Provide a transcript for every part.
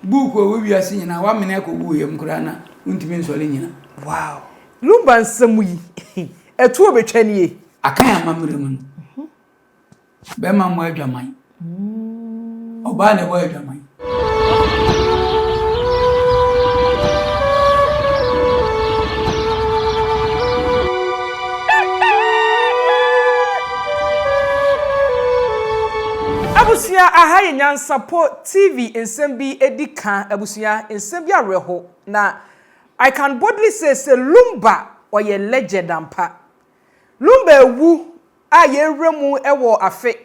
book o wi ase nyina wa mena ko bu yem kura na untimi nsole nyina wow lumba nsam yi etu obetwanie akan amamre mu be ma mo adwaman oba ne bo adwaman Abusia aha Nyansapo TV ensembi edika abusia ensembi areho na I can boldly say Lumba or ye legend ampa Lumba ewu a ye remu ewo afe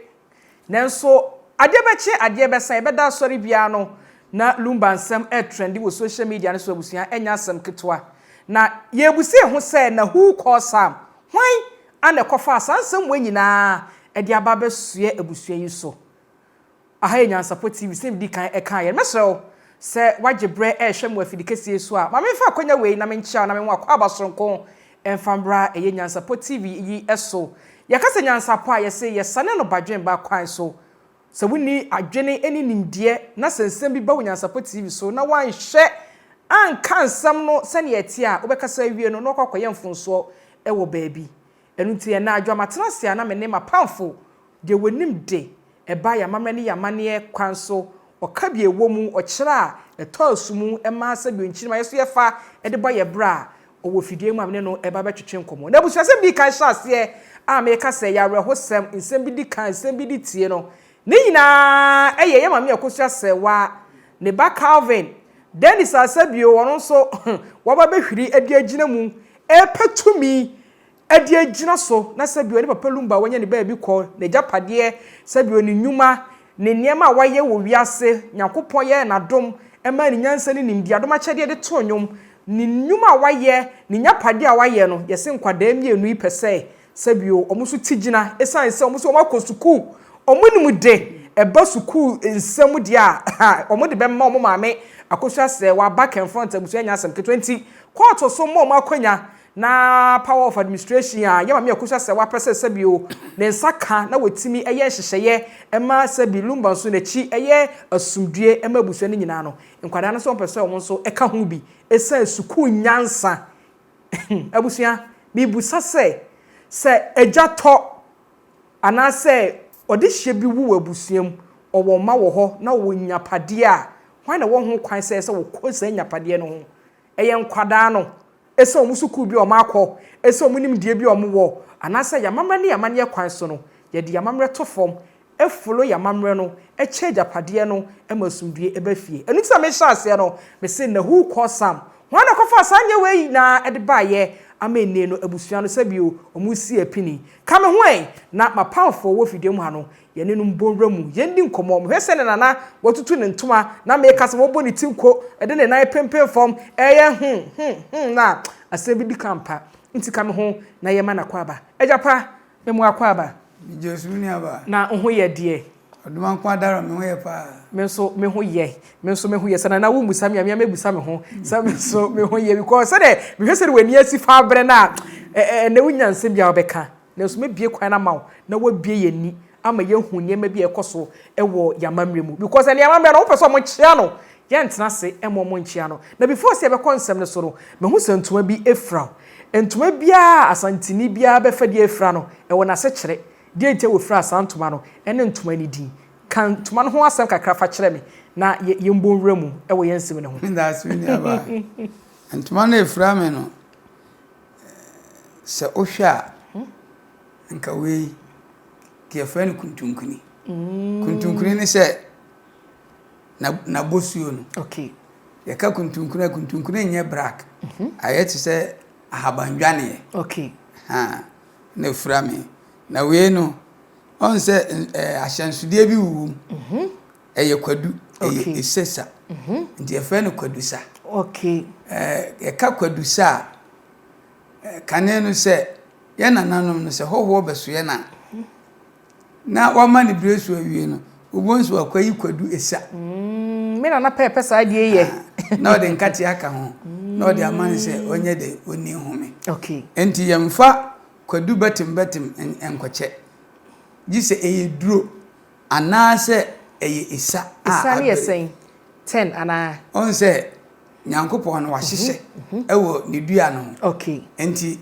nanso adebeche adebesa ebeda sori bia no na Lumba nsem trendi wo social media ne so abusia enya asem ketwa na ye ebusie ho say na who call Sam hwan ane kofa asansem wenyina ede aba besue abusia yi so aha Nyansapo TV sem di kan eka ye mesro se wagebre hwemu afidikesie so a ma memfa akonya wei na menchia na menwa kwa abasonko emfambra Nyansapo TV yi eso yakase Nyansapo a yese yesane no badwen ba kwan so se woni adwene eni nimdie na sensem bi ba Nyansapo TV so na wan hye anka nsam no se ne yeti a obekasa wie no no kwakoye mfonso ewo baabi enu tie na adwamatena na mene mapamfo de wonim de eba ya mamani ya mane kwan so okabie womu okira etoasumu ema sabi onchirima yeso yefa ede ba ye bra owo fidie mu amene no eba betwetwe nkomo na busuasem bi kan hyase a me ka se ya rehosem nsem bi di kan nsem bi di tie no ne nyina eye ye mame akosuase wa ne ba Calvin Dennis asabio wono so waba behwiri ade agina mu epetumi ade agina so na sabio ne papa Lumba wanya ne ba bi ko na japade sabio ne nyuma ne niema waye wo wiase Nyankopon ye na dom ema ni nyansa ni nimdi adom achede de to nyom ni nyuma waye ni nyapade a waye no yese nkwada mienu ipese sabio omuso tigina esan se omuso omakosuku omunimu de eba suku nsem de a omude be ma ommaame akosu ase wa back and front abusu anya asem ke 20 court so mo makonya na power of administration a yema me akosu ase wa pese sabio ne nsaka na wetimi eye hyehyeye ema sabi Lumba so na chi eye asumdue ema abusu ne nyina no nkwada na so pese omo so eka ho bi esa suku nyansa abusu bi busa se ejato anase odihye bi wu abusuam owo ma wo ho na wo nyapade a hwan na wo ho kwan se wo kosa nyapade no ho eye nkwada no ese omusuku bi o makọ ese omunim die bi o mo anase yamamre ne yamane kwan so no ye de yamamre to fom efolo yamamre no eche japade no emasumdue ebafie enu tsa me hyase no me se na hu kosam hwan na kofa sanye wei na ede baye amene no abusua no sabio omusi apini kame hwen na mapamfo wo fidie mu ha no ye ne no mbonramu ye ndi nkomo hwese ne nana watutu ne ntoma na me kase wo boni tinko ede ne nan pempem fom eye na asebi di kampa nti kame ho na ye mana kwaba ejapa me mu akwaba Jesu ni aba na ho ye de oduma kwa daro me ho ye pa me so me ho ye sana na wo musa me mebusa me ho sa me so me ho ye because say me hwese de wani asi fa abre na na wunyanse bia obeka na so me bie kwan na mawo na wa bie yani ama ye hu nyema bia ekoso ewo yamamre mu because na yamamre no wo peso mo chia no ye ntena se emo mo nchia no na before se be konsem ne so no me hu santuma bi efra entuma bia asantini bia be fa di efra no ewo na se kire die nte wo fra asantuma no ene ntuma ni din kan tuma no ho asem kakra fa kire me na ye mbonwura mu ewo yensem ne ho that's me aba ntuma na efra me no se ohwa nka we ke fan kuntunkuni kuntunkuni ne se na bosuo no okay ye ka kuntunkuni nye black ayeti se ahabandwane okay na efra me na we no on se ahyansude bi wu eye kwadu eye esesa ndi e fe no kwadu sa okay e ka kwadu sa kane no se ye nananom no se hoho beso ye na wa mani bresu awie no ubonsu akwayi kwadu esa me na pepe sa die ye na ode nkati aka ho na ode amane se onye de oni home okay enti yemfa kwadu betim enkoche gise eye duro anase eye isa isa ni esen 10 ana on say nyankopon no wahyehyɛ ewo ne dua no okay enti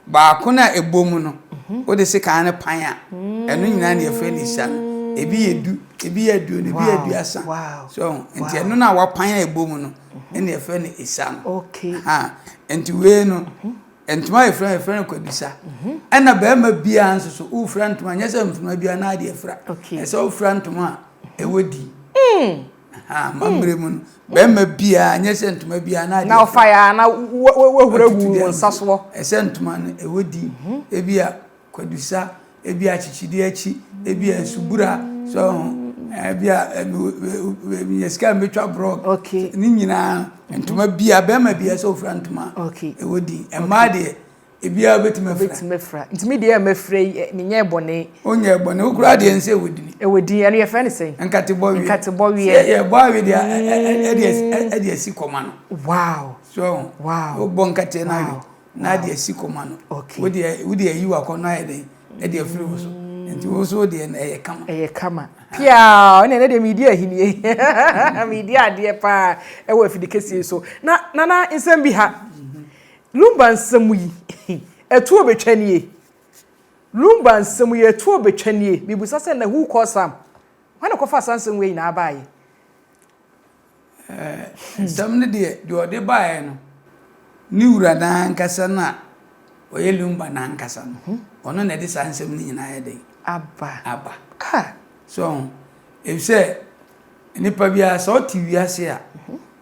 ba ko na ebomu no wo de sika ne pan a eno nyina ne efe ne hya no ebi yedu ebi yedu ne bi yedu asa so enti eno na wa pan a ebomu no ene efe ne hya no okay enti we no entuma efra no kwadusa ena ba ma bia nso so u fra ntuma nyesa mfuma bia na ade efra ese u fra ntuma ewodi mamre mu ba ma bia nyesa ntuma bia na ade na fire na wahuragu wonsaso ese ntuma no ewodi ebia kwadusa ebia chichidi achi ebia subura so ebia yeska metwa brok ni nyina ntuma bia ba ma bia so fra ntuma ewodi ema de ebia betimefra ntimi de emefra ni nye bone onye bone ukura de ense ewodi ene ye fa ne sei nkate bo wi ye bo awi de ade esi koma no wow so wow bo nkate na wi na de esi koma no wodi ayi wa kono ayede ade afiri wo so nti wo so de eye kama pia one de media hinie media de pa e wo afidikesi so na nsem bi ha lumba nsem yi etu obetwanie lumba nsem yi etu obetwanie bibusa se na hu kosam wana kofa sansem we na abaye nsem ne de ode bae no ni wura na nkasa na oye lumba na nkasa no ono na de sansem ni nyina ya de aba so if say nipa bia so TV ase a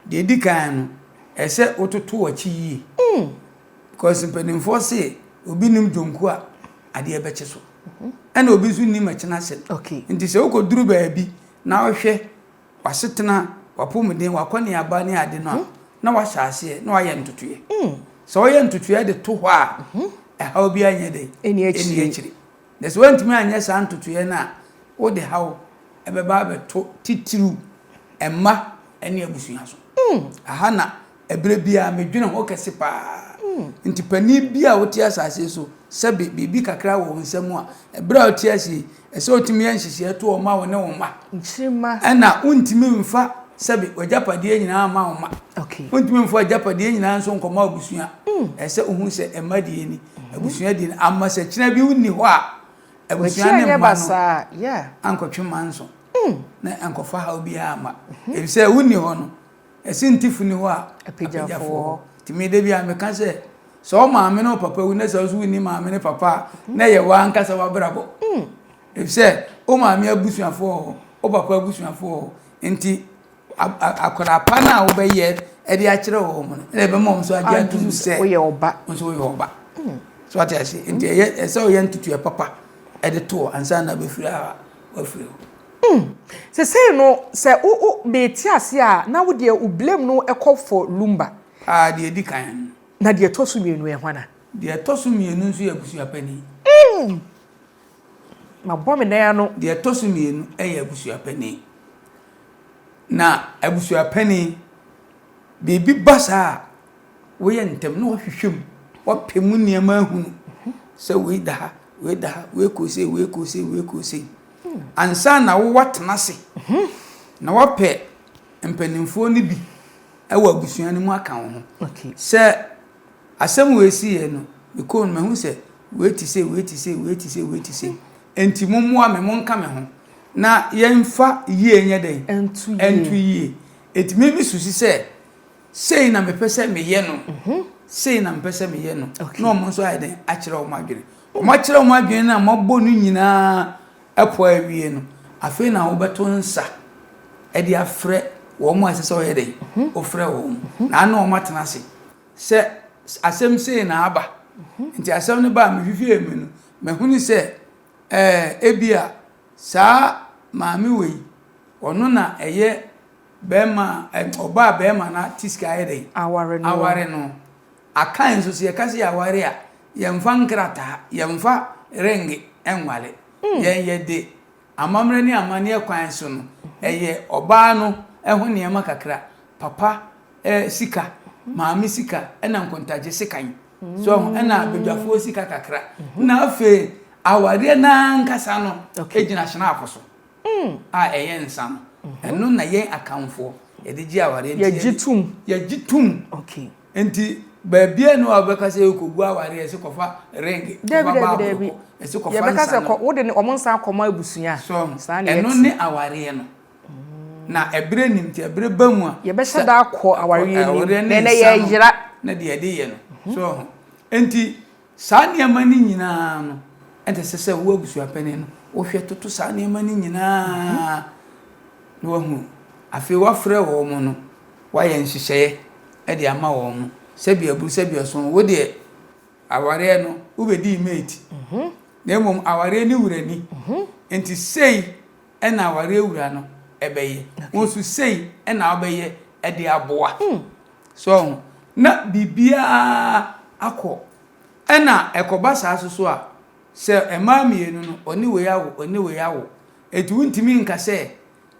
de dikan no ese ototo wachi yi because penimfo say obi nim jonku a ade ebeche so ena obi su nim achina se nti se ukoduru baabi na ohwe wasetena wapomden wakone aba ne ade no na wahyaase na waye ntotoye so waye ntotoye de to ho a ha obi anye de eni achiri des wantimi anye sa ntotoye na wo de hawo ebeba beto titiru emma ene abusuya so aha na ebre bia medwene ho kese pa nti pani bia woti asase so sebe bibi kakra wo nsam a ebra woti ase ese otimi yanhyehye to o ma wo ne wo ma nchima ena untimi mfa sebe wajapade nyina ma wo ma untimi mfa wajapade nyina nso nkoma abusuya ese ohun se emma die ni abusuya die amma se kina bi wonni ho a abusuya ne ma no ankotwe manso na ankofa ha obi ama ebise wonni ho no ese ntifu ni ho a apejafo timi de bia meka se so maame no papa wu na so wonni maame ne papa na ye wa ankasa wa brabo ebise o maame abusuafo o papa abusuafo nti akora pana wo be ye e de a kire ho mo na be mo so agia tu se wo ye oba so ati ase nti ye se o ye ntutu e papa e de to ansa na be firi a wa firi se say no se o be ti ase a na wo de o blame no ekofo lumba de di kan na de to so mienu e hwana de to so mienu nso ya busu apani ma bo me na ya no de to so mienu e ya busu apani na abusu apani bibi basa wo ye ntem no hwehwem wo pemu niam ahunu se we da we kose ansa na wo watena se na wo pe mpanimfo ni bi ewa abusuan ni mu aka ho se asem we si ye no because me hu se we ti se enti mumu ame monka me ho na yemfa yie nya den entu yie etimi bi susi se sei na me pese me ye no sei na me pese me ye no no mo so ayden a kire o madwere o ma kire o madwere na mabɔ no nyina epo awie no afi na wo beto nsa e de afre wo mo asese o ye den o frɛ wo na na o matena se asem sei na aba nti asem ne ba me hwehwe emi no me huni se ebia sa maami wei ono na eye bema oba bema na tiska ayede aware no akan so se kase aware a yemfa nkrata yemfa renge enwale ye de amamre ni amane kwan so no eye oba no eho ne ma kakra papa sika maami sika ena nkontaje sikan so ena bedwafo sika kakra na afi aware na nkasa no ejina hena afoso a eye nsa no eno na yen akanfo ye de gi aware ye gitum ye gitum okay enti baabia no abeka se kogu aware ye se kofa ring kofa ba ye se kofa ye beka se ko wo de ne omonsa akoma abusua sa na eno ne aware no na ebre nim ti ebre bamu a ye be hyeda akọ aware ni na ye yira na de de ye no so enti sa niam ni nyina no ente se wo abusua pani no wo hwe toto sa niam ni nyina no wahu afi wa frɛ wo mo no wa ye nhyehyɛ e de ama wo mo sebi aburu sebi oson wo de aware no wo be di mate na emom aware ni wurani enti sei e na aware wura no ebeye wo su sei e na obeye e de aboa so na bibia akọ e na ekoba sa so a se emamienu no oni we yawo etu wuntimi nka se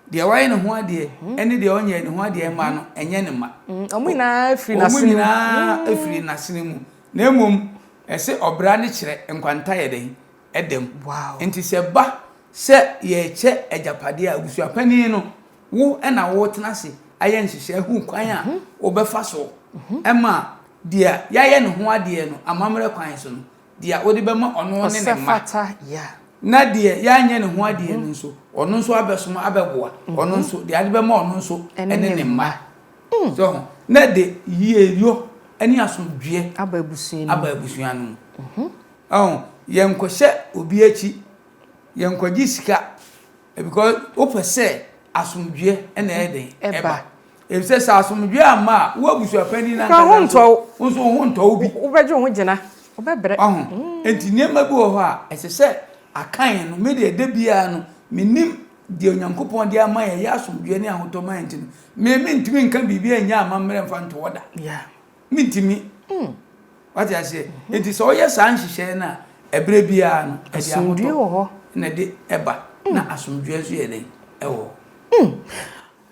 de waye ne ho ade ene de onye ne ho ade ma no enye ne ma omuna afiri nasene mu na emom ese obra ne kire enkwanta ye den edem wow enti se ba se ye che ejapade a gusu apani no wo e na wo tena se aye nhihye hu kwan a wo befa so ema dia yaye ne ho ade no amamre kwan so no dia wo de bema ono ne ne ma na de yanye ne ho ade no nso ono nso abesoma abeboa ono nso de ade bema ono nso ene ne ma so na de yieyo ani asomdwe ababusuan no yenkohye obi achi yenkogi sika because opese asomdwe ena eden eba ebise sa asomdwe ama wo abusua pani na nka ho nto obi obeje ho gina obebre enti niema bi wo ho a esese akan no me de bia no menim de onyankopon de ama ya asomdwe ne ahotoman enti no me ntimi nka bibia nya amamre mfa nto woda mintimi what I say it is all yes an hihye na ebre bia no e dia ahoto na de eba na asomdwe so ye den ewo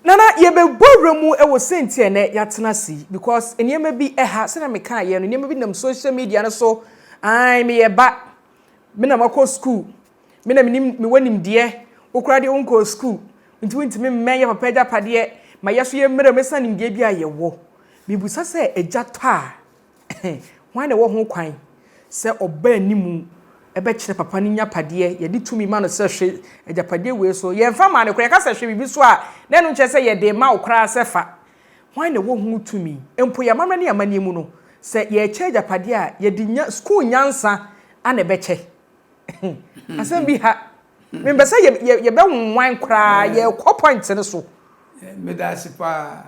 nana ye be boremu ewo sentie ne yatena si because eniema bi eha se na meka ye no eniema bi nam social media no so ai me ye ba me na mako school me na me wanim de okura de onko school ntimi mmeye papa ja pade ma yeso ye mmerɛ mesa nim de bia ye wo bibusa se ejato wan na wo ho kwan se oba animu ebe kire papa ni nya pade ye de tumi ma no se hwe ejapade we so ye mfa ma ne kure ka se hwe bibi so a na no nche se ye de ma okra se fa wan na wo ho tumi empo ya mamra ne ya mani mu no se ye che ejapade a ye de nya school nyansa ana ebe che asem bi ha me be se ye be wan kra ye ko point ne so me da sipa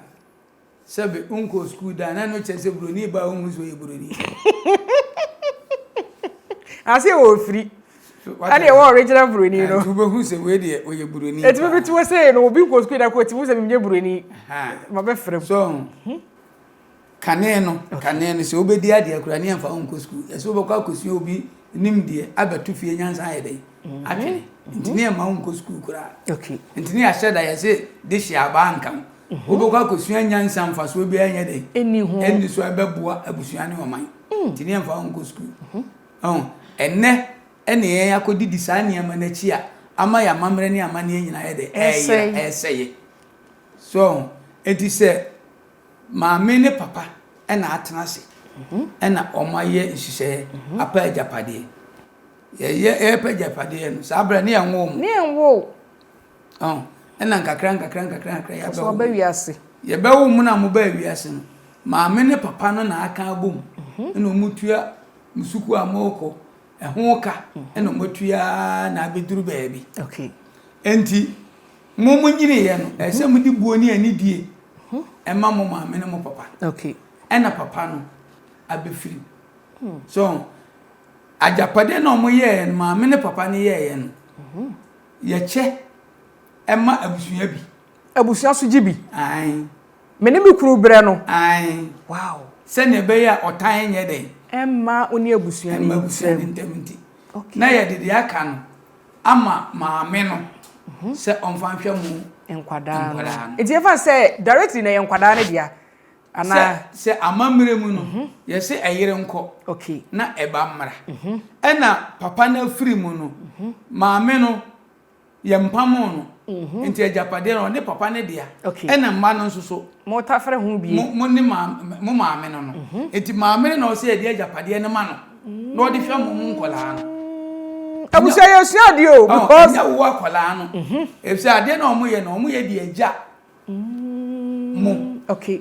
sabe unko school da na no chese broni ba hu so ye broni ase o free ani e wo original broni no tu be hu se we de o ye broni e tu be tu say no obi unko school da ko ti mu se me broni ma be frem so kane no se obedi ade akura ne amfa unko school e so be kwa kosi obi nim de abatu fie nyansa ayede atwene ntini ma unko school kura okay ntini a sheda ye se de hia ba nkam obokwa kosua nyansa mfa so obi anya de eni so abeboa abusua ne oman ntini amfa unko school enne ye akodi disani ama na chi a ama ya mamre ne ama ne nyina ye de eseye so enti se maame ne papa na atena se na omaye nhihye apa ajapade ye pa ajapade no sabra ne enwo na nkakra ya so ba wiase ye ba wo mu na mo ba wiase no maame ne papa no na aka abom na omutua musuku amoko ehun ka na omutua na abeduru baabi okay enti mo nyire ye no ese mo di buoni ani die ema mo maame ne mo papa okay na papa no abefiri so ajapade na mo ye no maame ne papa ne ye no ye che ema abusua so gibi ai mene mi kuru bre no ai wow se ne be ya otan nye den emma oni abusua ni ntemti okay na ye de aka no ama maame no se onfa hwe mu enkwada no enti efa se directly na ye enkwada ne dia ana se amamre mu no ye se ayire nko okay na eba mra na papa na afiri mu no maame no yempamo no enti agapade no ne papa ne dia ena mma no nso so mo ta fere hu bi mo ne mo maame no no enti maame no se dia agapade ne ma no no de hwa mo nkola no abusia yesua de o because ya wo akola no efse ade na omo ye di agya mo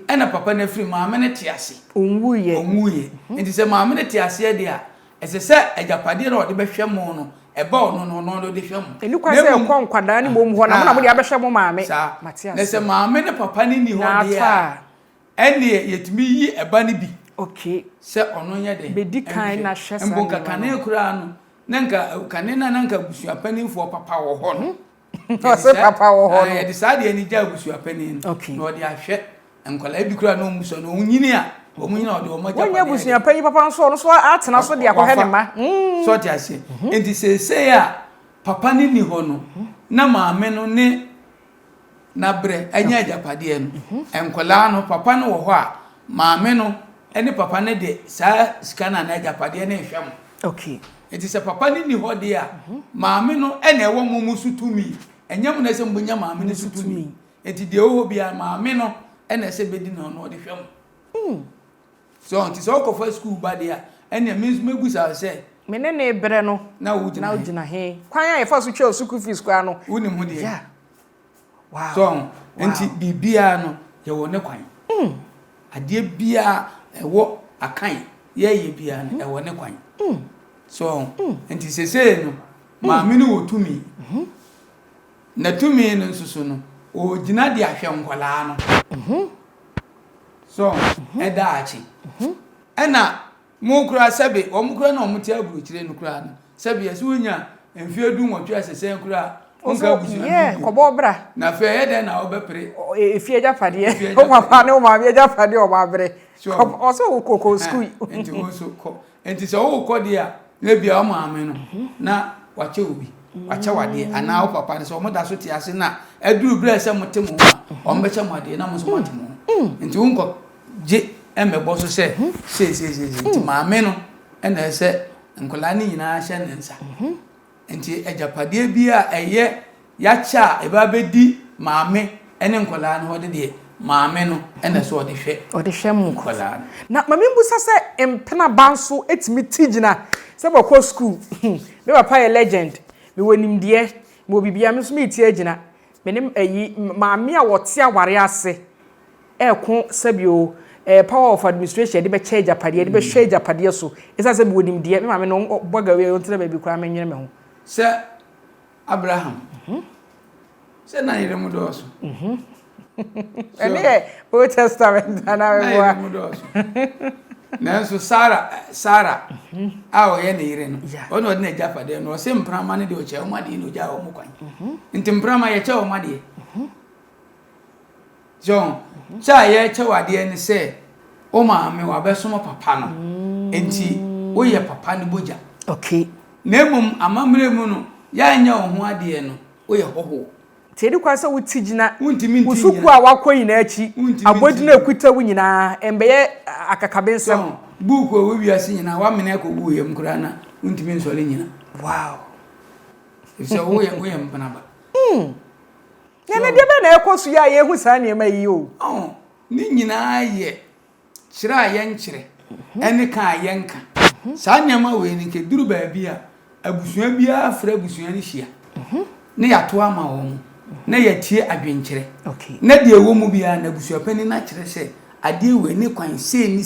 ena papa na firi maame ne te ase onwuye enti se maame ne te ase de a ese se agapade no de behwe mo no eba ono no de hwe mo elu kwa se ekọ nkwada ne mom ho na mo de abehwe mo maame Matias ne se maame ne papa ne ni ho de a ene yetimi yi eba ne bi se ono nye de bedi kan na hwe sa mbonka kane kura no nanka kane na nanka busuapanimfo papa wo ho no se papa wo ho no ye de sa de ani ja busuapanin no de ahwe enkola bi kura no muso no nyini a omunyina ode omaja wonya busuapanyi papa nso no so atena so de akohwe ne ma so ti ase enti se ya papa ni ho no na maame no ne na bre anya ajapade no enkola no papa no wo ho a maame no ene papa ne de sa skana na ajapade ne hwem enti se papa ni ho de a maame no ene ewo mumu sutumi enyam na se mbunya maame ne sutumi enti de oho bia maame no ene se bedi no no de hwem so nti so ko for school ba dia ene megusa se menene bre no na wugina he kwan ya fa so twa school fees kwa no woni mu de wow so nti bibia no ye wo ne kwan ade bia ewo akan ye bia no ewo ne kwan so nti sese no maame no wotumi na tumi no nsusu no o gina de ahwe nkwala no so eda achi ena mo kura sebe o mo kura na o muti aburu kire no kura no sebe yesi wonya emfie du nwotwe asese kura onka busu kobo bra na fe ye de na obepre efie ajapade o papa ne o ma bi ajapade o ma bre o so wo koko school enti wo so ko enti so wo ko dia na bia o ma ame no na wache obi wache wade ana o papa ne so mo da so ti ase na aduru bra se mote mo o mbeche mo ade na mo so mote mo enti wonko je emebo so se enti maame no ena ese nkola ni nyina hye ne nsa enti ajapade bia eye yacha eba bedi maame ene nkola no hode de maame no ena so ode hwe mu nkola na mame mbusa se empena banso etimi tigina se bako school me papa ye legend me wonim de me obibia me so me ti agina menim ayi maame a wote aware ase eko sabio power of administration de be charge apade de be hwe apade so esa se me wonim de me maame no bogawe ontre ba bi kura menwene me ho se Abraham se na yire mu do so ene Old Testament na we bo nanso Sara a o ye ne yire no ono de na japade no se mprama ne de o che o made no ja o mu kwan nti mprama ye che o made John cha ye che wade ne se o ma me wa be so papa no enti o ye papa ne boja nemum amamre mu no ya nya o ho ade no o ye hoho tedi kwa se wutigina usuku a wakoyi na achi abodina ekuta wu nyina embeye akakabensem buku o wi ase nyina wa mena ko wu yem kura na untimi nsole nyina wow so wo ye mpana ba yana de be na ekosu ya ye hu sa ne ma yi o ni nyina ye kira ye nkire ene ka ye nka sa nyama we ni ke duru ba bia abusua bia afra abusua ni hia ne ya to ama wo na yatie adwenkire na de ewo mu bia na busuapani na kire se ade we ni kwan se ni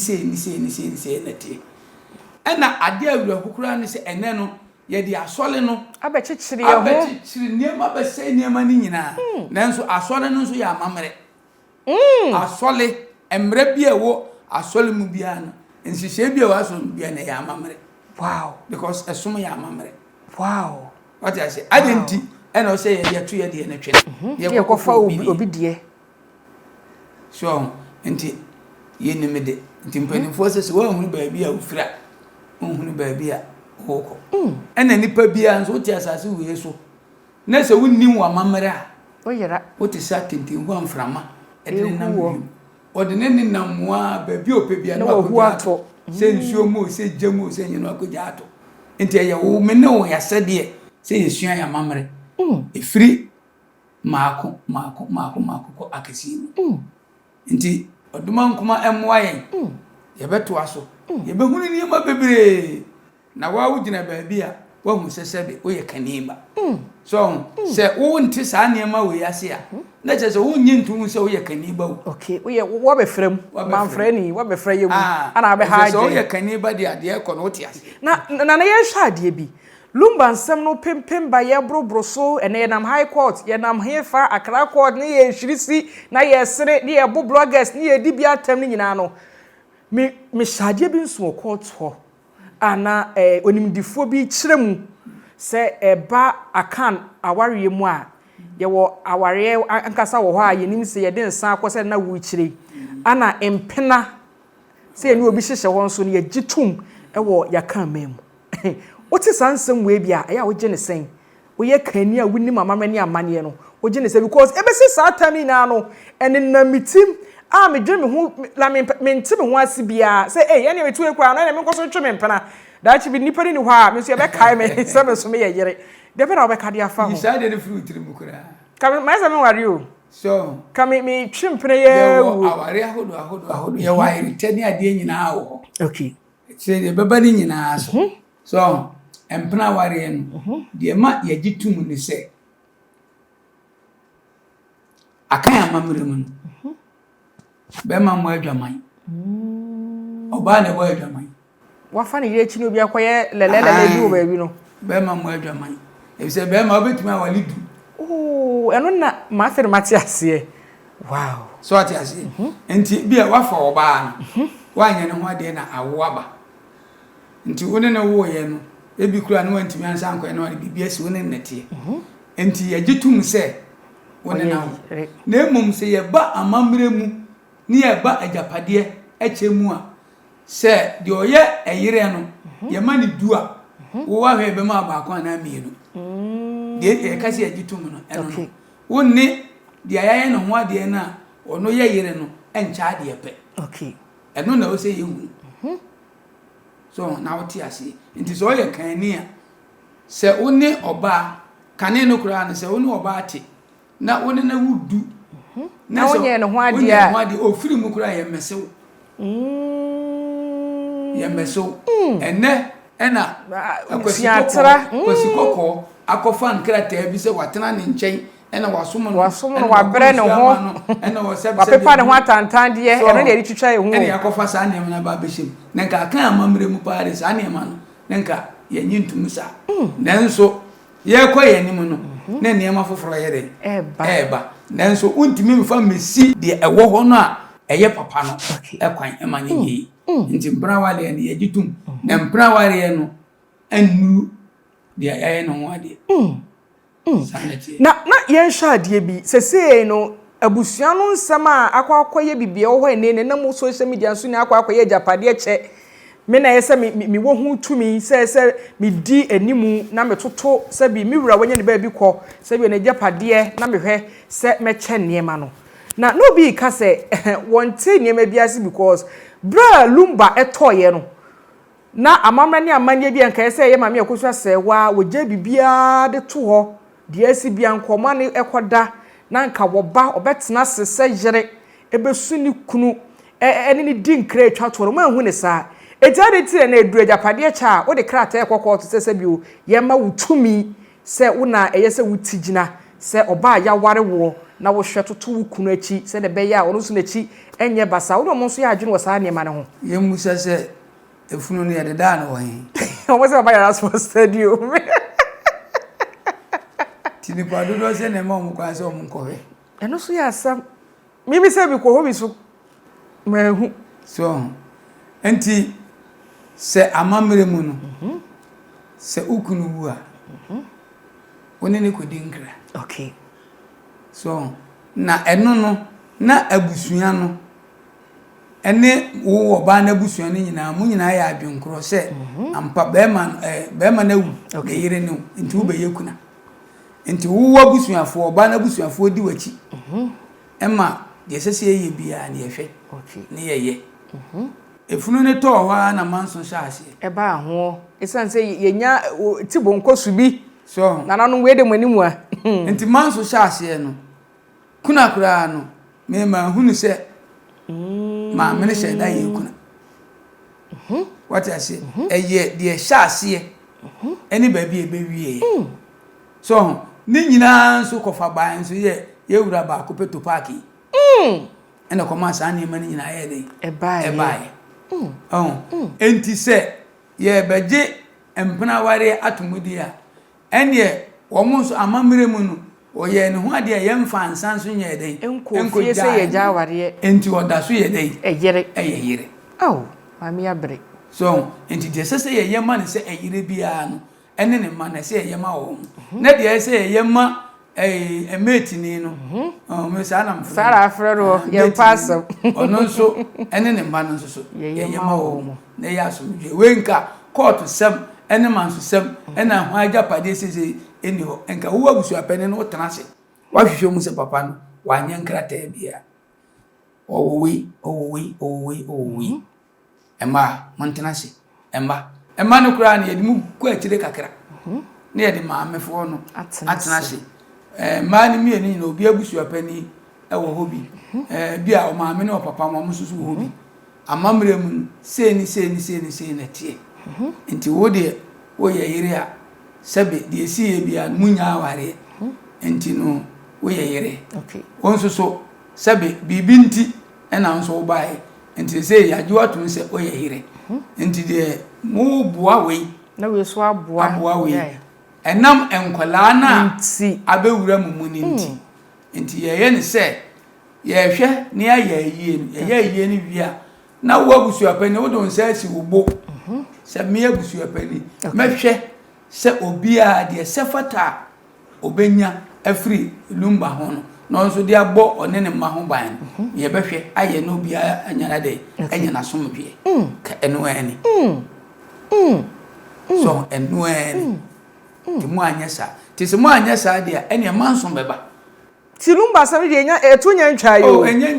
na tie ena ade awura kokura ni se ene no ye de asole no abechichiri ye ho abechichiri niema be se niema ni nyina nanso asole no so ya amamre asole emre bia wo asole mu bia no nsihye bia wo asole bia na ya amamre wow because esom ya amamre wow what I say adenti ena o say ye to ye de na twene ye ko fa obi de so enti ye ni me de enti mpanimfo se wo hunu ba bia ufira hunu ba bia hoko ena nipa bia nso ti asase we so na se wunni wa mamre a o yera o ti sa tenti ho amframa e de na mu o de ne ni na moa ba bia opebia na ko ato se nsuo mu se gyamu se nyino akoja ato enti ye wo me ne wo ya sede se yesua ya mamre efiri maako ko akesi nti oduma nkoma emwa yen yebeto aso yebehunu ni ma bebre na wa wugina baabi a wa hu sesebe wo ye kaniba so se wo nti sa ne ma we ase a na je se wo nyi ntu se wo ye kaniba wo okay wo be frem man frani wo be frɛ ye mu ana be ha je so wo ye kaniba de ade ko no wo ti ase na ye hwa ade bi lumba nsɛm no pempem ba ye brobro so ene ye nam high court ye nam hefa akra court ne ye hwirisi na ye sere ne ye bo bloggers ne ye di bia tam ne nyina no me shade bi nso court ho ana onimdifo bi kyeremu se eba akan aware mu a ye wo aware ankasa wo ho a ye nim se ye den san akose na wo kyire ana empena se ye ni obi hyehye ho nso ne ye gitum wo yakan mem Oti sansem we bia ya wo gene sen wo ye kani a wuni mama mani amane no wo gene se because ebesi satani na no ene na mitim a me dwe me ho la me ntim ho ase bia se ye ne metu ekura no ne me nkoso twe me mpena da chi bi nipa ni ho a me so ye be kai me se me so me ye yere de be na wo be ka de afa ho isa de fruit ri mukura ka me ma se me ware o so ka me twe mpena ye wo aware ahodo ye wa irite ni ade nyina wo okay se de beba ni nyina so empna ware no de ma ye gitum ni se akan amamre mu be ma mo adwaman oba ne bo adwaman wa fa ne ye chi no bi akoye lelelele bi o ba bi no be ma mo adwaman e se be ma obetumi awali du eno na ma fer matiase wow so atiase enti bia wa fa oba no wa nya ne ho ade na awo aba nti woni na wo ye no ebi kura no antimi ansa anko na bibia si woni nete enti ye gitum se woni na na emum se ye ba amamre mu ni ye ba ajapade echemu a se de oye eyire no ye ma ni dua wo wa hwe be ma ba ko na mienu de ye kasi ye gitum no eno woni de ayaye no ho ade na ono ye yire no encha ade ye pe okay eno na wo se ye hu so na woti ase nti so ye kania se woni oba kane no kura na se woni oba ate na woni na wudu na wonye no ho ade a woni ofiri mu kura ye mesew ye mesew ene ena akosikoko akofa nkrata bi se watena ne nchen ena wasom no wabre ne ho ena wasebe wapepa ne ho atantan de eno ne eri twitwa ye ho ena akofa sa ne na ba behim na nka kan amamre mu paare sa ne ma no nka ye nyintum sa nanso ye koye nim no na niam foforo ye eba nanso untimi mfa mesi de ewo ho no a eye papa no ekwan emanye yi nti mpra wale ne ye gitum na mpra wale no anu de aye no ho ade na yen hwade bi sese no abusua no nsam a akwakoye bibia wo ho ene na mo social media so ni akwakoye japade che me na yese mi wo hu tumi se mi di animu na me toto se bi mi wura wanya ne ba bi kɔ se bi na japade na me hwɛ se me che niema no na no bi ka se wonte niema bi ase because bra lumba etoye no na amamra ni amanye bi anka se ye mame akosu ase wa wogya bibia de to ho de asi bia nkoma ne ekoda na nka woba obetena sese yere ebesu ni kunu ene ni din kra atwa to no hu ne saa ejade tire na edu ajapade cha wo de krata ekokɔ to sese bi o ye ma wutumi se una eye se wutigina se oba ya ware wo na wo hwe toto wo kunu achi se de be ya ono so na achi enye basa wo mo so ya adwene wo saa ne ma ne ho ye musa se efunu ne de da na wo hin o se baba ya for stadium tini pa do se ne ma mo kwa se o mo kowe eno so ya asam mi se bi ko ho bi so ma hu so enti se amamre mu no se ukunu wu a woni ne kodi nkra okay so na eno no na abusua no ene wo ba na abusua no nyina mu nyina ya adwenkro se ampa be ma na wu de yire ne nti wo be yekuna nti wo abusuafo ba na abusuafo di wachi ema de sese ye bia na ye hwe okay ne ye efunu ne to ho na manso shaase eba ho esan se yenya tibonko su bi So na no we de manimu a. Enti man so hyase no. Kuna kura no me ma hunu se ma me ne sheda ye kuna. What I say? Eye de hyase eni ba bi e be wie. So ni nyina so kofa ban so ye wura ba ko peto park. Ena koma sa na ma ni nyina ye dey. E bae. Enti se ye beje empena ware atomudi a ene wo mo so amamre mu no oye ne ho ade ye mfa ansan so nye dey enko fie se ye ja ware enti oda so ye dey eyere mami abre so enti de se ye ma ne se eyire bia no ene ne ma ne se ye ma wo na de se ye ma emeti ni no me sa na mfra sara afrero ye pasam ono so ene ne ma no so ye ma wo na ya so dwe wenka court sem ene man so sem ena ho agapade sese eni ho enka wo abusu apene no tena se wa hwehwe mu se papa no wa nya nkrata bia owowi ema montena se ema no kura na yedimu ku akire kakra na yedi maamefo no atena se ma ni mi eni na obi abusu apani ewo hobi bia o maame no papa mo mususu wo hobi amamre mu se ni na tie enti wo de wo ye yire a sebe de esi ye bia munya aware enti no wo ye yire wonso so sebe bibi nti ena nso wo bae enti se ya ju atun se wo ye yire enti de mu boa we na we so aboa we enam enkwala na abewura mumuni enti ye ne se ye hwe ne ye ne bia na wo abusu apani wo don se asi wo bo se me abusu apani mehwe se obia de se fata obenya afri lumba ho no no so de abo one ne ma ho ban ye behwe aye no obia anyana de anyana somdwe ka eno ani so eno ani ti mu anyasa ti se mu anyasa de ene manso beba ti lumba sam de enya etunya ntwaye o enya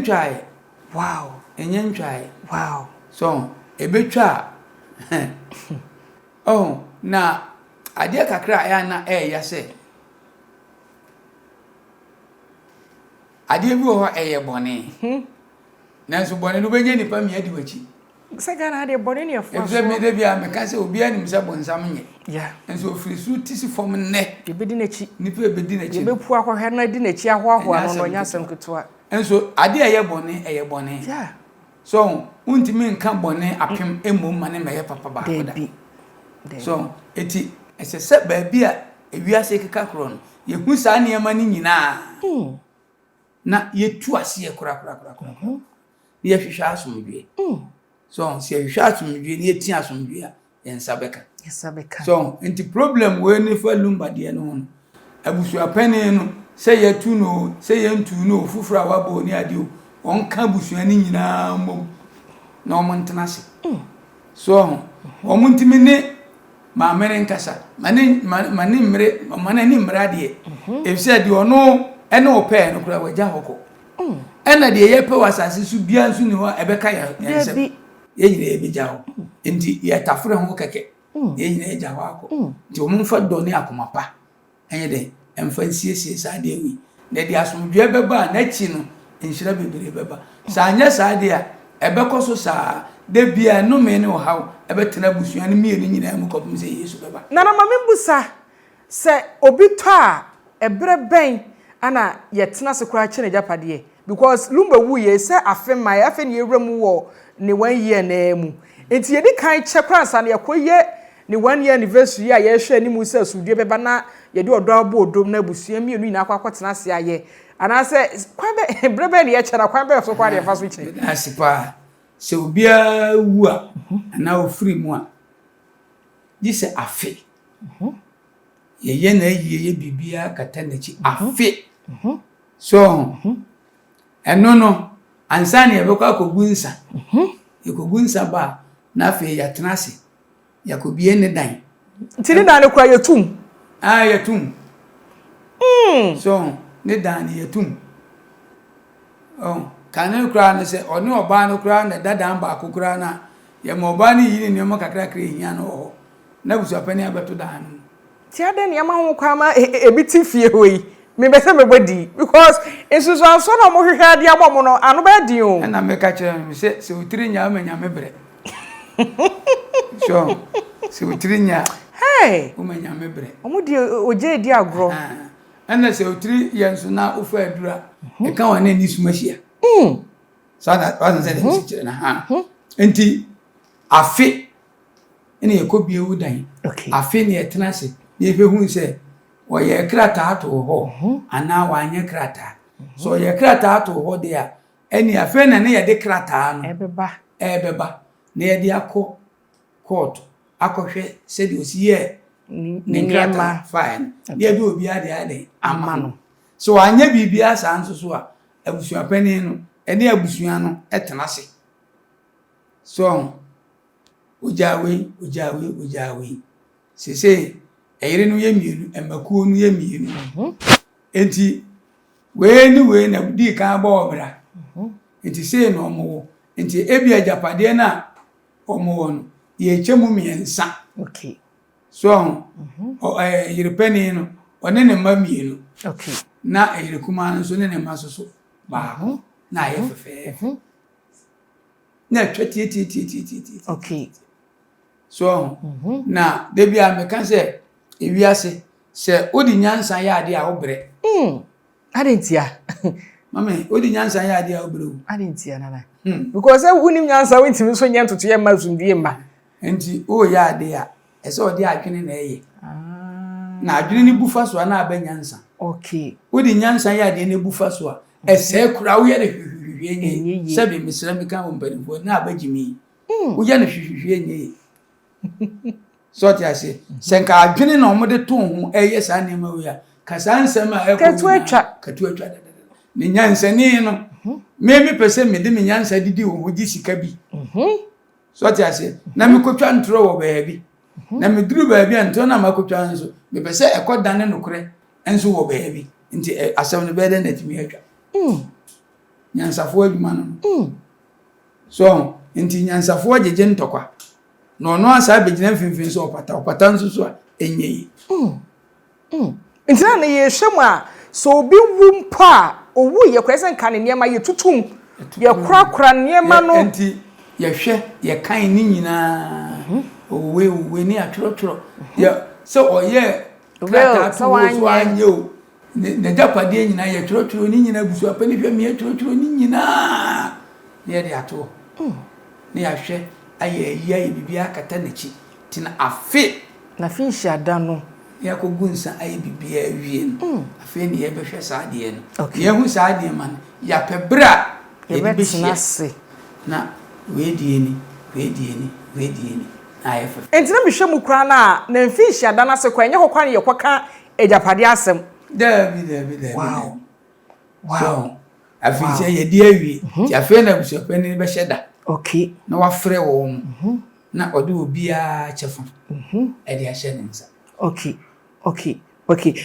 ntwaye wow so ebetwa na ade kakra aya na ya se ade bi ho eye bone na so bone no benye nipa mi adi wachi se gana ade bone ne afo so me de bia me ka se obi anim se bonsam nye enso ofiri su tisi fom ne ebedi na chi nipa ebedi na chi ebepu akwohwe na di na chi ahoahoa no nya asem ketua enso ade eye bone so untimi nka bone apem emom mane meye papa ba koda so eti ese ba bia ewiase keka kro no ye hu sa ne ma ni nyina na ye tu ase kura ye hwehwa asomdwe so se hwehwa asomdwe ne ye ti asomdwe a ye nsabeka so enti problem we ni fa lumba de no abusu apene no se ye tu no se ye ntu no fufura wabo ni ade o onka busu ani nyina mom na omontena se so omontimi ne ma mere nkasa mani mre de efse de ono ene ope no kura waja hoko ena de ye pe wasase su bia nsu ni ho ebeka ya nsem ye nyire ebeja ho enti ye tafure ho keke ye nyire eja ho akọ nti omumfa do ne akomapa enye de emfa nsiesie sa de wi na de asomdwe beba na chi no enhira bebere beba sa anya sa de a ebekoso sa de bia no me ne hawo ebetena busuan mi eni nyina mu kopum se Yesu beba na mama mbusa se obi to a ebre ben ana yetena se kura chene japade because lumba wu ye se afema ya afa ne ewramu wo ne 1 year na mu enti ye di kan che kura sa ne yakoye ne 1 year anniversary a ye hwe ni mu se asudwe beba na ye di odo abo odom na busuan mi enu nyina akwa se aye ana se kwan be ebre ben ye chena kwan be so kwa de fa so chene asipa se obia wu a na ofiri mu a dise afe ye na ye bibia kata na chi afe so eno no ansa ne ebekwa kogunsa yekogunsa ba na afe ya tenase yakobie ne dan tini dan ne kwa yetum yetum so ne dan ne yetum kanen kura ne se oni oba no kura na dadan ba akokura na ye mo oba ni yiri ne mo kakra kra hia no ho na busu apani abeto dan no Tia den yama ho kwama ebiti fie hoyi. Me be say me body because enso so anso na mo hwehwe ade abom no anu ba di o. Na me ka kire me say se utiri nya amanya me bre. Sure. Se utiri nya. Hey. Umanya me bre. Omo di oje di agro. Ana se utiri yenso na ofa adura. E ka wane ni sumahia. So na was say dem si kire na ha. Enti afi ene ekobie wudan. Afi ne etena se. Ne ehun se wo ye krata to ho ana wa anye krata. So ye krata to ho de a eni afi na ne ye de krata no. Ebeba. Ne ye de akọ court akohwe se de osiye ni krata fine. Ne bi obi ade amano. So anye bibia sanso so a abusua pani no ene abusua no etena se. So ujawe sese eyire no ye mienu emakuo no ye mienu enti we na budi kan ba obra enti se no omo enti ebi ajapade na omo no ye chemu miensa so eyire pani no one ne ma mienu na eyire kuma no so ne ma so ba na ye fefe na tweti so na debi a me kan se ewiase se odi nyansa ya ade a obre adentia mama odi nyansa ya ade a obre adentia nana because unim nyansa wintimi so nyantoto ye mazundie ma enti o ya ade a ese odi adwene na eye na adwene ni bufa so na aba nyansa odi nyansa ya ade na bufa so a ese kura wo ye de hwehwe nye sabe misra mi kan wompanifo na abagimi wo ye na hwehwe nye so ti ase senka adwene na omode to ho eye sa nema we a kasa nsem a katu atwa ne nyansa ni no me pese me de me nyansa didi wo hoji sika bi so ti ase na me kotwa ntro wo ba bi na me duru ba bi anto na makotwa nso me pese ekodane nokore enso wo ba bi nti asem no be de na timi atwa nyansafo adwuma no so nti nyansafo ajeje ntokwa no asa begina mfimfin so opata nso so enyeyi nti na ye hwemu a so obi wumpa owu ye kwesen kan niema ye tutum ye krakra niema no nti ye hwe ye kan ni nyina owe ni atrotro ye so oye krata so anye o ne japade nyina ye trotro ni nyina busu apani hwe me trotro ni nyina ne de ato ne ya hwe aye ya bibia kata nachi tina afi na fi nhada no ya ko gunsa aye bibia awie no afi ne ye behwe saade no ye hu saade man ya pebra ye betinase na we die ni aye fa entina mi hwe mu kra na fi nhada na se kwa enye hokwan ye kwaka ejapade asem David. Wow. So, afi se ye di awie ti afi na busopani be hyeda na wafre wo na ode obi a chefa e de ahye nsa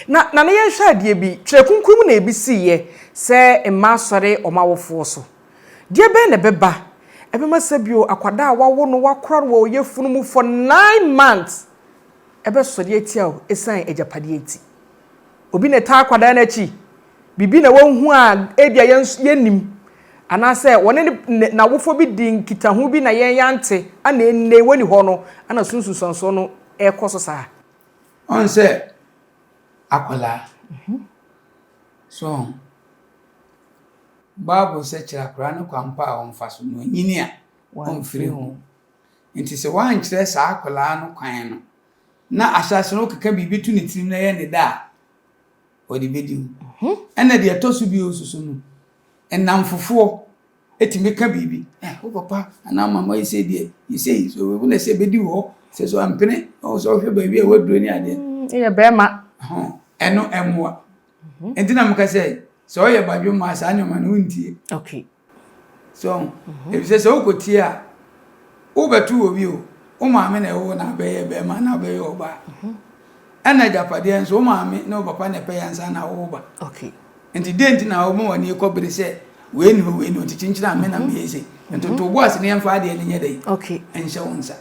na ye hwa de bi trekunkum na ebisi ye se emma sore omawofo so de be na beba ebema sabio akwada a wawo no wakora wo ye funu mu for 9 months ebe sore atia o esan ejapade ati obi ne ta akwada na chi bibi na wonhu a ebia yenim anase wone na wofo bi din kitahu bi na yen yante ana enne woni ho no ana sunsu sonso no ekoso sa on se akola so babu se kira kra no kwampa a onfa so no nyini a onfiri ho nti se wan kire sa akola no kwan no na asase no keka bibi tu ne tirim na ye ne da odi bedi ena de atosu bi osusu no enam fofo etime ka bibi wo papa ana mama yise die yise so we na se bedi ho se so ampene o so hwe ba bi e waduro ni ade e be ma eno emwa entina mka se so ye badwo ma sa anyoma no ntie so e se so kotie a wo betu obi o maame na wo na be be ma na be yo ba ana japade enso maame na papa na pe yansa na wo ba enti denti na wo mo wani ekobere se we ni otichinchira ame na me ese ento to bo ase ne yemfa ade ne nyedai enhye wonsa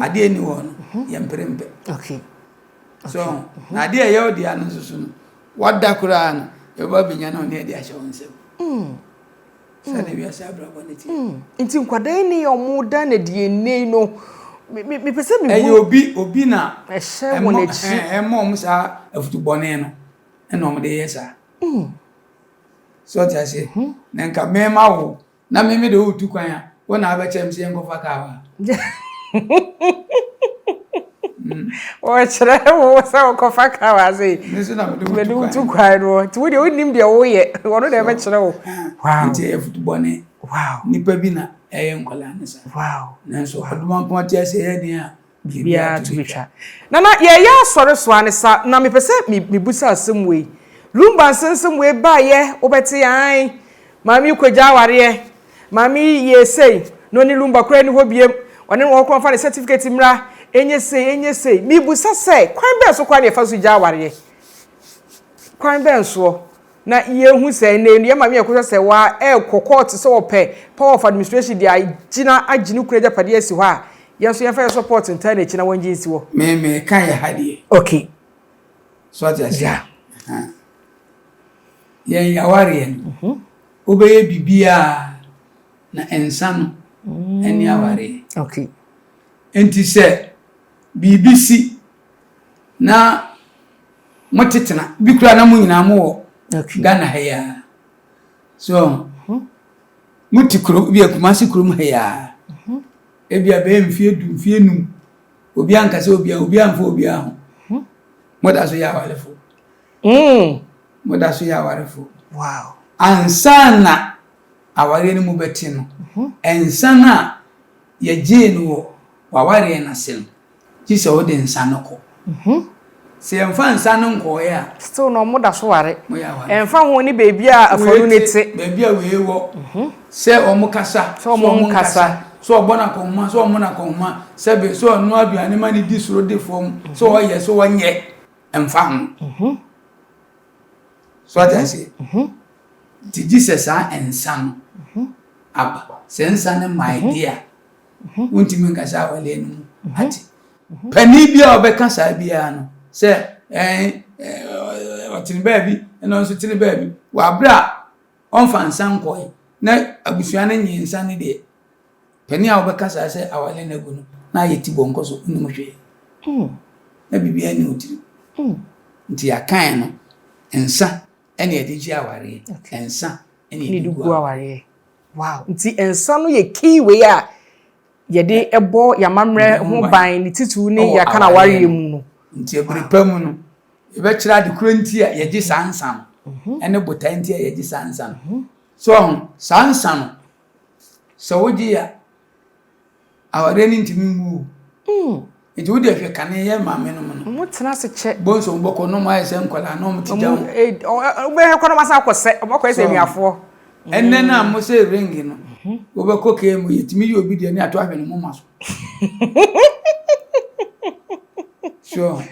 ade ni wo no yemprempe So na de ye odi anu so no wada kura no e ba binya na oni e de ahye wonsem sane wi asa brabo ne ti nti nkwadan ni omo da na die nei no me pese me e obi na ehye won echi mo mo sa afutubone no e no mo de yesa so ti ase na nka mema wo na meme de otu kwan a wo na abechem se enkofa ka wa o chere wo sa enkofa ka wa se niso na me de otu kwan no ti wo de onim de wo ye wono de be chere wo wow nti afutubone wow nipa bi na enkola ne sa wow na so aduma ko ti ase ye dia bia to bitwa na ye ya sore so ane sa na me pese me busa asem we lumba nsensem we ba ye obete an mami kwagya ware mami ye sei no ni lumba kura ni hobiem one wo kon fa ne certificate mra enye sei mi busa sei kwan be so kwa ne fa so gya ware kwan be so na ye hu sei ne ye mami ekosa sei wa court so ope power of administration dia agina kura gya pade asi ho a ye so ye fa support internet na wanji nsi wo me kan ya hade okay so ati ya yen yaware obeye bibia na ensa no eni aware okay enti se BBC na motetena bikura na mu nyina mo okay Ghana haya so mutikro bi akumasi krum haya ebia be mfie num obi ankase obi anfo obi aho moda so ya walefo moda so ya warefo wow ansana aware ni mu beti no ensana ye je no waware na sem ji se wode nsano ko se emfa nsano nko ya still no moda so ware mo ya ware emfa ho ni baby a afaru neti baby a we wo se omukasa so omukasa so obona ko ma so omuna ko ma se be so no aduane ma ni di suro de fom so oye so wonye emfa ho so atase ti Jesus a ensano aba se ensano my dear wonti min kasa wale no ati pani bia obeka sa bia no se otini baabi eno so tini baabi wa bra onfa nsan koy na abusua na nyinsa ne de pani a obeka sa se awale na gu no na yeti bonko so num hwe na bibia ni otiri nti akan no ensa ene ediji aware ensa ene edigu aware wow nti ensa no ye key way a ye de ebo yamamre ho ban ni titu ni ya kana ware mu no nti ebrepam no e be kira de kronti a ye gi sansan ene botanti a ye gi sansan so sansan so wogi ya aware ni ntimi mu nti wo de hwe kane ye maame no no mo tena se che bonso mboko no ma ese nkola no mtija be he kono masa akose mboko ese miafo enne na mo se ring no wo be koke mu yetimi yi obi de ni ato ahwe no mo maso so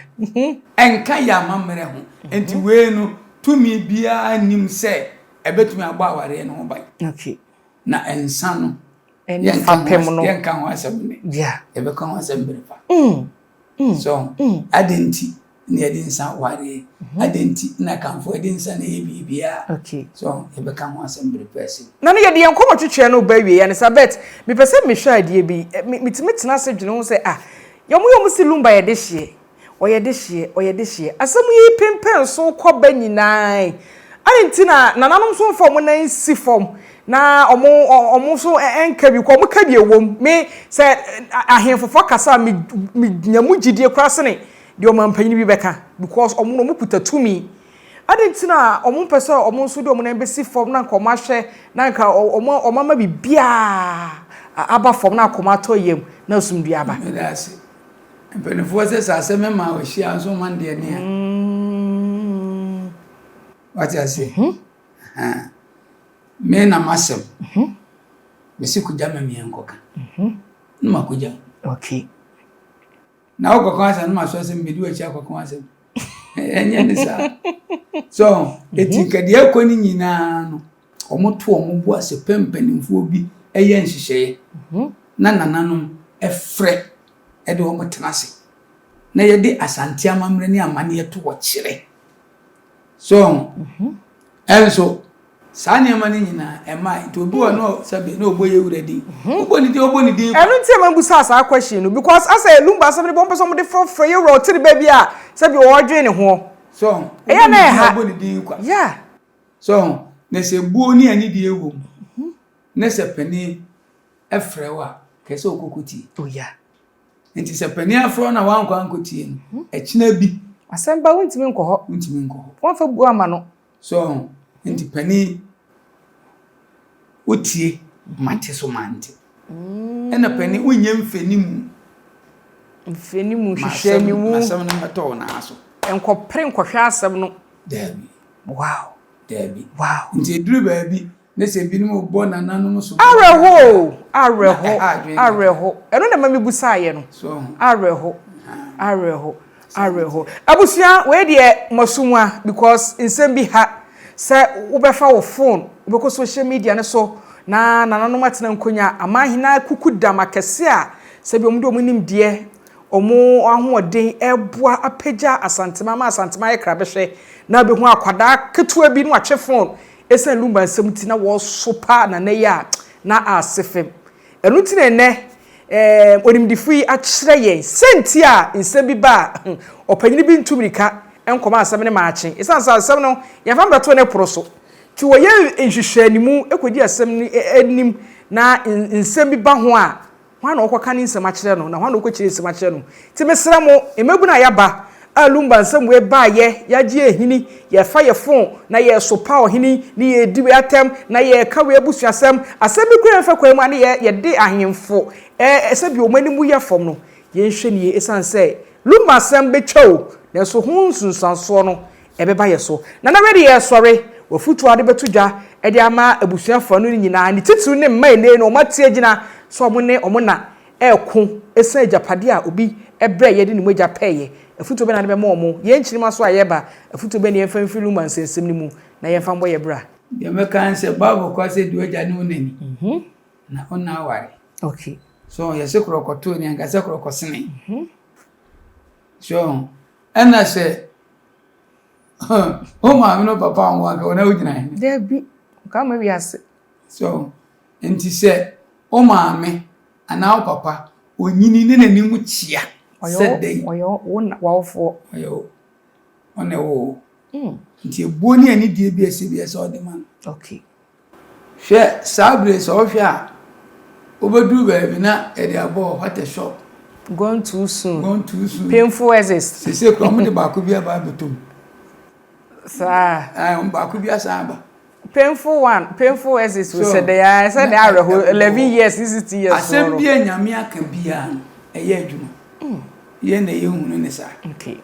enka ya mamre ho enti we no tumi bia nim se ebetumi agba aware no ho bai okay na ensa no eni fapem no yenka ho asem ne yeah ebe kan ho asem brefa so adenti ni edinsa ware adenti na kanfo edinsa na bibia okay so ebe kan ho asem brefa si na ne yede yenkomo twetwe no ba wie ya ne sabet me pese me hwa adie bi mitimi se dwene ho se yomu si lumba yede hye oyede hye asem yi pempen so koba nyinaa anti na nananom so fom na si fom na omo so enka bi ko mo ka bi ewom me se ahemfofo kasa me nyamu gidie kwasene de omampanyi bi beka because omo no mukuta tumi anti na omo pese omo so de omo na be si fom na nka omo ahwe na nka omo ma bi bia aba fom na akoma to yem na sumdua aba Benefo se sase me ma o hia so man de ne what I say me na masem me si kuja me enkoka numa kuja okay na o kokon asa numa so se me di wa chi akokon asa enye ni sa so etikade akoni nyina no omoto omobu ase pempanimfo bi eye nhihye na nananom efre ede wo mtenase na yɛde asante amamre ne amane yeto wo kyere so ɛnso saa nneɛma ne nyina ɛma to obi wɔ no sabe na obo ye wuradi obo ni din ɛno nti ma mbusa saa question no because asa lumba asem ne bompo so mo de frofre ye wro tiri ba bia sabe wo dwe ne ho so ɛyɛ na ha obo ni din kwa yeah so na se buo ni ani die wo na se pani efre wa kese okokuti oh yeah nti se pani afro na wankwa ankotie no ekina bi asem ba wontimi nkɔ hɔ won fa buo ama no so nti pani otie mate so mante ena pani wonye mfenimu hwehwɛ ni mu asem no meto na aso enkɔpre nkɔhwɛ asem no dabi wow nti eduru baabi ne se bi no bo nananu so areho eno na mami busa ye no so areho abusia we de masumwa because nsem bi ha se wobefa wo phone wobeko social media ne so na nananu matena nkonya amahina kukuda makese a se bi omudo omunim de omo ahoɔden ɛboa apagya asantema ma asantema yɛ krabehwɛ na be hu akwada ketua bi no atwe phone esen lumba nsɛm ti na wo sopa na ya na asefem ɛno ti ne onimdifui akyerɛ yɛn senti a nsɛm bi ba ɔpanyini bi ntumrika ɛnkɔma asɛm ne maakye esan sa asɛm no yɛfa mbato ne poro so ti wo yɛ nhwehwɛnimu ekodi asɛm ni anim na nsɛm bi ba ho a wana okwaka ni nsɛm akyerɛ no na wana okwakire nsɛm akyerɛ no ti mesra mo emebu na yaba alumba nsɛm we ba ye yagye ehini ye fa ye phone na ye sopa ohini ni ye di we atem na ye ka we abusu asɛm bi kura mfa kwa mu ane ye de ahemfo ɛsɛ bi omanimu ye fom no ye nhwɛ ni esan sɛ lumba asɛm betwao na so hu nsunsanso no ɛbɛba ye so na ready ye sɔre wafutu ade betu dwa ɛde ama abusuafo no nyinaa ni titiri ne mma ene no matie gina so omo ne omo na ɛko esa japade a obi ɛbrɛ ye de ne mogya pɛye afutu be na be mo mo ye nkyirima so ayeba afutu be ne yemfa mfilu man sensem ni mu na yemfa mbo ye bra ye meka nse babo kwa se duaja ne onani na ona aware okay so ye se krokoto ni anga se krokosene so ana se o ma mi no papa won anga ona ugina there be ka ma wi ase so enti se o ma mi ana o papa onyini ne nanim chia oyo wona wawfo oyo one wo nti ebuo ni ani die bi ese ode man okay hwe sabre so hwe a obedu ba bi na e de abo what a shop gone too soon painful exist se krom de ba ko bi aba betom sa ba ko bi asa painful exist we said they are 11 years 60 years asem bi anyame aka bia eye adwuma ye na ye hunu ne sa okay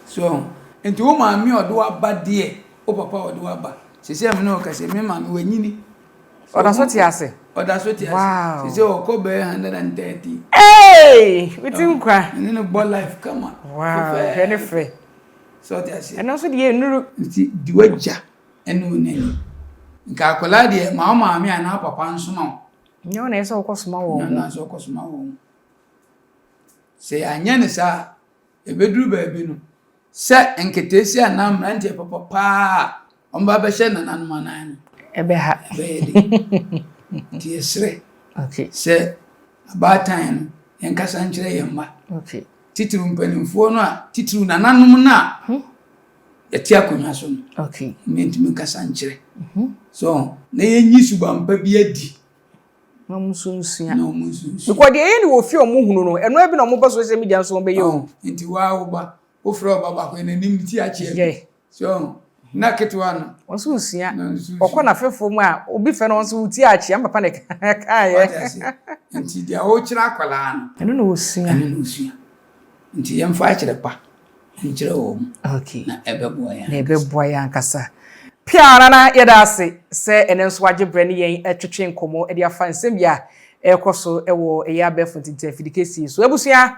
so enti wo ma mi odo aba de o papa odo aba sese am no ka se me ma no wanyini oda so ti ase sese o ko be 130 wetin kwa ni no bo life kama wow very free so ti ase eno so de nuru nti di wagya eno nani nka akola de ma mi ana papa nsoma nyo na eso okosoma wo na so okosoma wo se anya ne sa ebeduru ba bi no se enketesi anam rante papa omba be hye nananum anan ebe ha be de ti esre okay se abatan no enkasa nkyere yemma okay titiru mpanimfo no a titiru nananum na yati akonya so no okay mentimi kasa nkyere so na yenyi subampa bi adi no musunsia because de ye ni wo fi omo hunu no eno abi na omo ba social media so be ye o nti wa wo ba wo fro baba ko na nim ti a che so na ketwa no osunsia okọ na fefo mu a obi fe no nso ti a che am papa ne ka ye nti dia wo kira akwala no eno na osia nti yem fa kire pa nkire wo okay na ebeboa ya nkasa piara na yeda ase se ene nso age bre ne yen etwetwe nkomo e dia fa nsem bia ekoso ewo eya befo tinte fidikesi so ebusia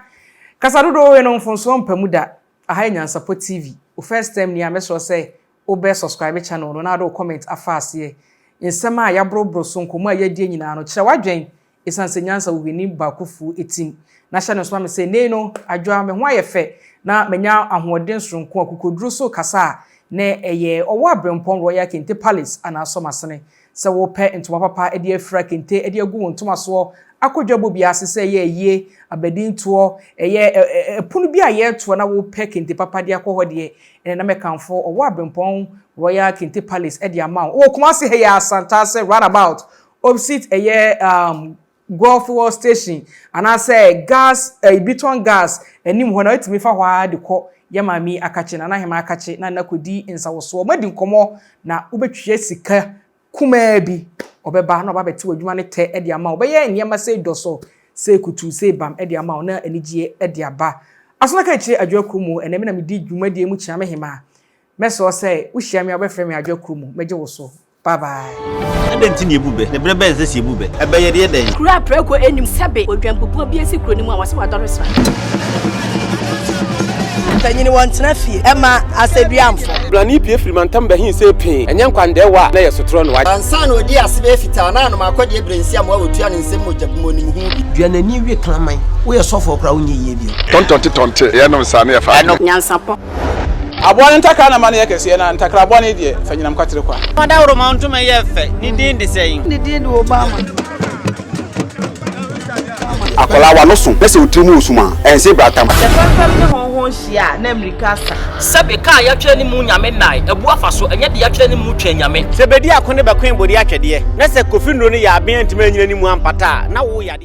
kasa dodo we no mfonso mpamuda aha Nyansapo TV o first time ni ameso se obe subscribe channel no na do comment afase nsem a yabrobro so nkomo a yadie nyina no kire wadwen esanse nyansa wuhini bakofu etim na hye no so me say nei no adwa me ho ayefe na menya ahoden sonko akokoduro so kasa na eye owo abrempon Royal Kente Palace ana so masene se wo pe ntoma papa e de afra kente e de agu wontoma so akodwabo bia sese ye abedin to eye punu bia ye to na wo pe kente papa de akoho de na mekanfo owo abrempon Royal Kente Palace e de ama wo kuma se he ya Santa se roundabout opposite eye Gulf War Station and I say gas Biton gas enim ho na etimi fa hwa de ko yamami akache na hema akache na nakodi insawoso madi nkomo na ubetwe sika kuma bi obeba na obabeti wadwuma ne te e de ama obeye niam se doso se kutu se bam e de ama na anigye e de aba asona ka chi adwakumu enemi na medi dwuma de mu chia me hema meso se wo hia me obefre me adwakumu meje wo so bye bye Adenti ni ebube ne brebe nse si ebube ebeye de den kura preko enim sebe odwampopo bi esi kuro ni mu a wase wadoresa tanyini wantena fie ema aseduamfo blani pie frimantam bahin se pin enye nkwandewa na yesotro no wa ansa na odi asebe fita na no makode ebrensi am wa otua ne nsem mojabumo nim hu duanani wie klaman wo ye sofo okra wo nye ye bi tontonte ye no nsa na ye fa nyansapo abone ntaka na mane yekese na ntakra abone die fanyinam kwatere kwa wada woro ma ntoma ye fe ni din de sein ni din de Obama akola wa no so pese otrimu osuma ense bratam Sefam ne honhon hia na America sa sebe ka ya twa ni mu nyame nai ebu afa so enye de ya twa ni mu twa nyame sebedi akone bakwen bodi atwede na se kofi nro ne ya aben ntima nyina ni mu ampata na wo ya